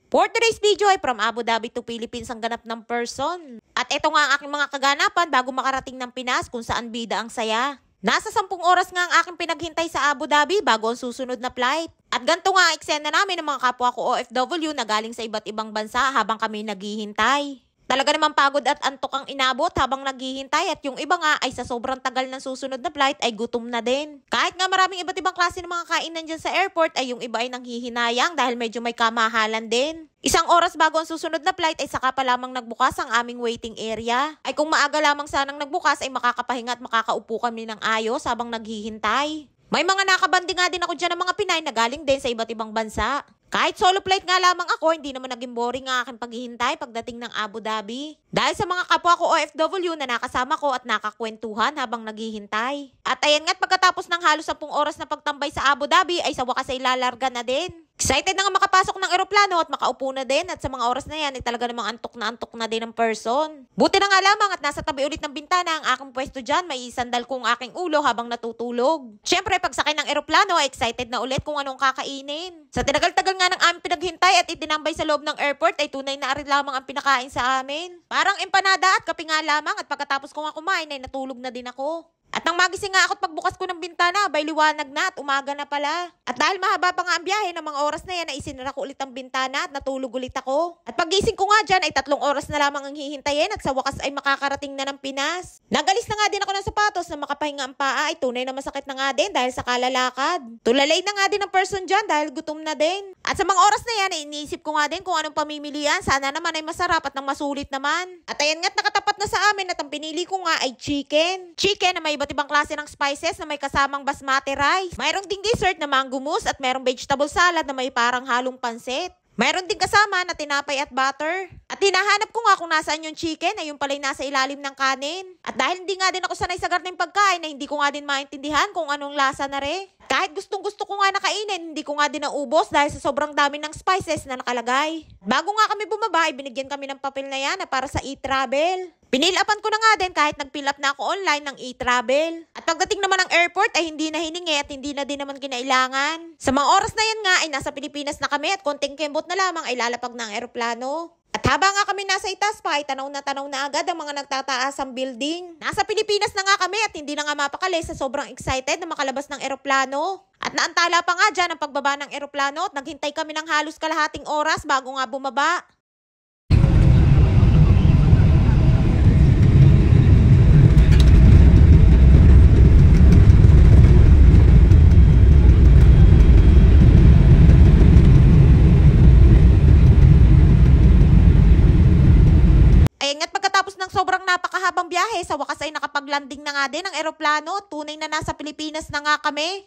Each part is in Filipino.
For today's video ay from Abu Dhabi to Philippines ang ganap ng person. At ito nga ang aking mga kaganapan bago makarating ng Pinas kung saan bida ang saya. Nasa 10 oras nga ang aking pinaghintay sa Abu Dhabi bago ang susunod na flight. At ganito nga ang eksena namin ng mga kapwa ko OFW na galing sa iba't ibang bansa habang kami naghihintay. Talaga namang pagod at antok ang inabot habang naghihintay at yung iba nga ay sa sobrang tagal ng susunod na flight ay gutom na din. Kahit nga maraming iba't ibang klase ng mga kainan dyan sa airport ay yung iba ay nanghihinayang dahil medyo may kamahalan din. 1 oras bago ang susunod na flight ay saka pa lamang nagbukas ang aming waiting area. Ay kung maaga lamang sanang nagbukas ay makakapahinga at makakaupo kami ng ayos habang naghihintay. May mga nakabandi nga din ako dyan ng mga Pinay na galing din sa iba't ibang bansa. Kahit solo flight nga lamang ako, hindi naman naging boring ang aking paghihintay pagdating ng Abu Dhabi. Dahil sa mga kapwa ko OFW na nakasama ko at nakakwentuhan habang naghihintay. At ayan nga't pagkatapos ng halos 10 oras na pagtambay sa Abu Dhabi ay sa wakas ay lalarga na din. Excited na nga makapasok ng eroplano at makaupo na din at sa mga oras na yan ay talaga namang antok na din ng person. Buti na nga lamang at nasa tabi ulit ng bintana ang aking pwesto dyan, may isandal kong aking ulo habang natutulog. Siyempre pagsakay ng eroplano ay excited na ulit kung anong kakainin. Sa tinagal-tagal nga ng aming pinaghintay at itinambay sa loob ng airport ay tunay na arin lamang ang pinakain sa amin. Parang empanada at kape nga lamang at pagkatapos ko nga kumain ay natulog na din ako. At nang magising nga ako't pagbukas ko ng bintana, abay liwanag na at umaga na pala. At dahil mahaba pa nga ang biyahe ng mga oras na yan, ay isinara ko ulit ang bintana at natulog ulit ako. At pagising ko nga dyan ay 3 oras na lamang ang hihintayin at sa wakas ay makakarating na ng Pinas. Nagalis na nga din ako ng sapatos na makapahinga ang paa ay tunay na masakit na nga din dahil sa kalalakad. Tulalay na nga din ang person dyan dahil gutom na din. At sa mga oras na yan ay iniisip ko nga din kung anong pamimilian. Sana naman ay masarap at nang masulit naman. At ayan nga't nakatapat na sa amin at ang pinili ko nga ay chicken. Chicken na may iba't ibang klase ng spices na may kasamang basmati rice. Mayroong ding dessert na mango mousse at mayroong vegetable salad na may parang halong pansit. Mayroon din kasama na tinapay at butter. At hinahanap ko nga kung nasaan yung chicken ay yung pala'y nasa ilalim ng kanin. At dahil hindi nga din ako sanay sa garneng pagkain ay hindi ko nga din maintindihan kung anong lasa na rin. Kahit gustong-gusto ko nga nakainin, hindi ko nga din naubos dahil sa sobrang dami ng spices na nakalagay. Bago nga kami bumaba, ay binigyan kami ng papel na yan na para sa e-travel. Pinilapan ko na nga din kahit nag-fill up na ako online ng e-travel. At pagdating naman ng airport ay hindi na hiningi at hindi na din naman kinailangan. Sa mga oras na yan nga ay nasa Pilipinas na kami at konting kembot na lamang ay lalapag na ang eroplano. At habang nga kami nasa itaas pa ay tanaw na agad ang mga nagtataasang building. Nasa Pilipinas na nga kami at hindi na nga mapakali sa sobrang excited na makalabas ng eroplano. At naantala pa nga dyan ang pagbaba ng eroplano at naghintay kami ng halos kalahating oras bago nga bumaba. Ayan nga't pagkatapos ng sobrang napakahabang biyahe, sa wakas ay nakapaglanding na nga din ang eroplano. Tunay na nasa Pilipinas na nga kami.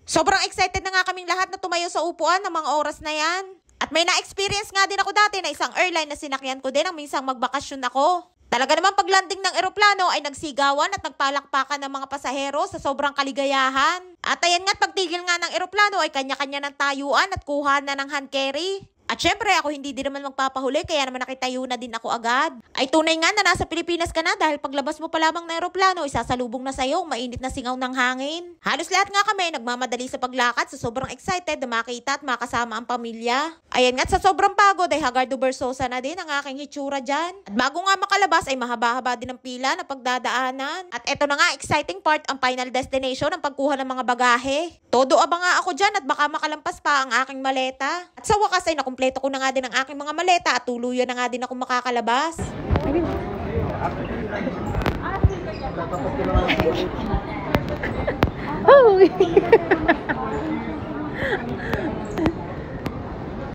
Sobrang excited na nga kaming lahat na tumayo sa upuan ng mga oras na yan. At may na-experience nga din ako dati na isang airline na sinakyan ko din ang minsang magbakasyon ako. Talaga naman pag landing ng eroplano ay nagsigawan at nagpalakpakan ng mga pasahero sa sobrang kaligayahan. At ayan nga't pagtigil nga ng eroplano ay kanya-kanya ng tayuan at kuha na ng hand carry. At syempre ako hindi din naman magpapahuli kaya naman nakitayo na din ako agad. Ay tunay nga na nasa Pilipinas ka na dahil paglabas mo pa lamang ng eroplano isasalubong na sa'yo ang mainit na singaw ng hangin. Halos lahat nga kami nagmamadali sa paglakad sa sobrang excited na makita at makasama ang pamilya. Ayan nga't sa sobrang pagod ay hagardo bersosa na din ang aking hitsura dyan. At bago nga makalabas ay mahaba-haba din ang pila na pagdadaanan. At eto na nga exciting part ang final destination ang pagkuha ng mga bagahe. Todo abang nga ako dyan at baka makalampas pa ang aking maleta. At sa wakas ay nakumpleto ko na nga din ang aking mga maleta at tuluyan na nga din ako makakalabas.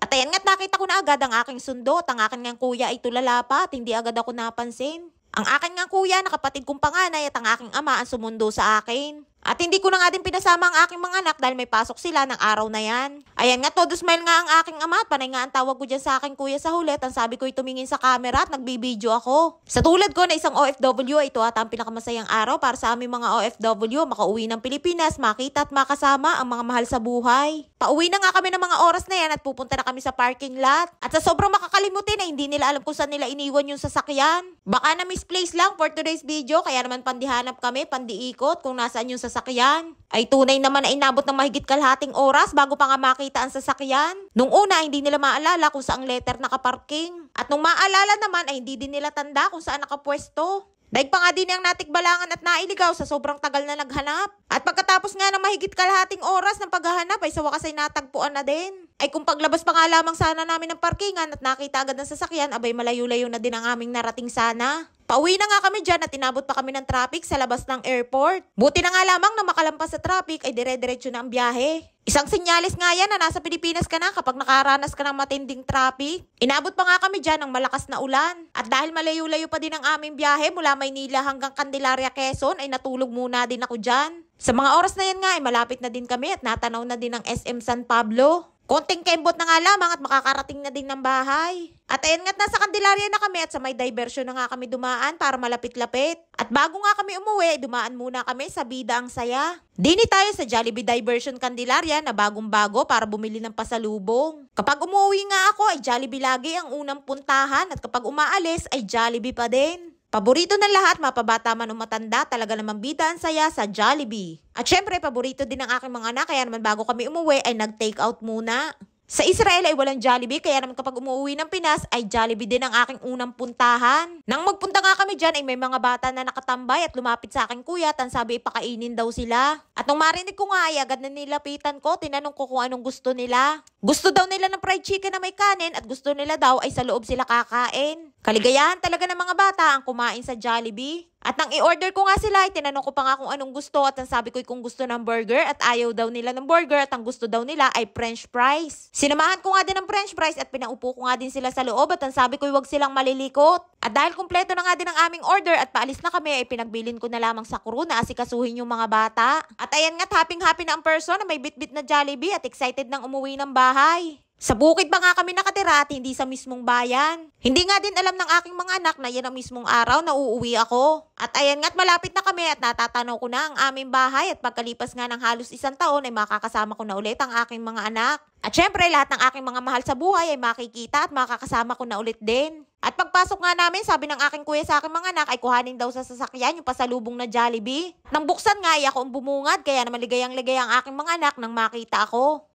At ayan nga't nakita ko na agad ang aking sundot. Ang aking ngang kuya ay tulala pa at hindi agad ako napansin. Ang aking ngang kuya na kapatid kong panganay at ang aking ama ang sumundo sa akin. At hindi ko na nga din pinasama ang aking mga anak dahil may pasok sila ng araw na yan. Ayan nga, todo smile nga ang aking ama at panay nga ang tawag ko dyan sa aking kuya sa hulit. Ang sabi ko ay tumingin sa camera at nagbibideo ako. Sa tulad ko na isang OFW, ay ito ata ang pinakamasayang araw para sa aming mga OFW. Makauwi ng Pilipinas, makita at makasama ang mga mahal sa buhay. Pauwi na nga kami ng mga oras na yan at pupunta na kami sa parking lot. At sa sobrang makakalimutin ay hindi nila alam kung saan nila iniwan yung sasakyan. Baka na misplace lang for today's video, kaya naman pandihanap kami, pandiikot kung nasaan yung sasakyan. Ay tunay naman na inabot ng mahigit kalahating oras bago pa nga makita ang sasakyan. Nung una, hindi nila maalala kung saang letter nakaparking. At nung maalala naman, ay hindi din nila tanda kung saan nakapwesto. Daig pa nga din ang natikbalangan at nailigaw sa sobrang tagal na naghanap. At pagkatapos nga ng mahigit kalahating oras ng paghahanap ay sa wakas ay natagpuan na din. Ay kung paglabas pa nga lamang sana namin ng parkingan at nakita agad ng sasakyan, abay malayo-layo na din ang aming narating sana. Pauwi na nga kami dyan at inabot pa kami ng traffic sa labas ng airport. Buti na nga lamang na makalampas sa traffic ay dire-diretso na ang biyahe. Isang sinyalis nga yan na nasa Pilipinas ka na kapag nakaranas ka ng matinding traffic. Inabot pa nga kami dyan ng malakas na ulan. At dahil malayo-layo pa din ang aming biyahe mula Maynila hanggang Candelaria, Quezon ay natulog muna din ako dyan. Sa mga oras na yan nga ay malapit na din kami at natanaw na din ang SM San Pablo. Konting kembot na nga lamang at makakarating na din ng bahay. At ayan nga't nasa Candelaria na kami at sa may diversion na nga kami dumaan para malapit-lapit. At bago nga kami umuwi, dumaan muna kami sa Bida ang Saya. Dini tayo sa Jollibee Diversion Candelaria na bagong-bago para bumili ng pasalubong. Kapag umuwi nga ako ay Jollibee lagi ang unang puntahan at kapag umaalis ay Jollibee pa din. Paborito ng lahat, mapabata man o matanda, talaga namang Bida ang Saya sa Jollibee. At syempre, paborito din ng aking mga anak, kaya naman bago kami umuwi ay nag-take out muna. Sa Israel ay walang Jollibee, kaya naman kapag umuwi ng Pinas ay Jollibee din ang aking unang puntahan. Nang magpunta nga kami dyan ay may mga bata na nakatambay at lumapit sa aking kuya at ang sabi ipakainin daw sila. At nung marinig ko nga ay agad na nilapitan ko, tinanong ko kung anong gusto nila. Gusto daw nila ng fried chicken na may kanin at gusto nila daw ay sa loob sila kakain. Kaligayahan talaga ng mga bata ang kumain sa Jollibee. At nang i-order ko nga sila, ay tinanong ko pa nga kung anong gusto at ang sabi ko ay kung gusto ng burger at ayaw daw nila ng burger at ang gusto daw nila ay french fries. Sinamahan ko nga din ng french fries at pinaupo ko nga din sila sa loob at ang sabi ko ay wag silang malilikot. At dahil kumpleto na nga din ang aming order at paalis na kami ay pinagbilin ko na lamang sa crew na asikasuhin yung mga bata. At ayan nga't happy-happy na ang person na may bit-bit na Jollibee at excited nang umuwi ng bahay. Sa bukid pa nga kami nakatira at hindi sa mismong bayan. Hindi nga din alam ng aking mga anak na yan ang mismong araw na uuwi ako. At ayan nga't malapit na kami at natatanaw ko na ang aming bahay at pagkalipas nga ng halos isang taon ay makakasama ko na ulit ang aking mga anak. At syempre lahat ng aking mga mahal sa buhay ay makikita at makakasama ko na ulit din. At pagpasok nga namin, sabi ng aking kuya sa aking mga anak ay kuhanin daw sa sasakyan yung pasalubong na Jollibee. Nang buksan nga ay ako ang bumungad kaya naman ligayang-ligay ang aking mga anak nang makita ako.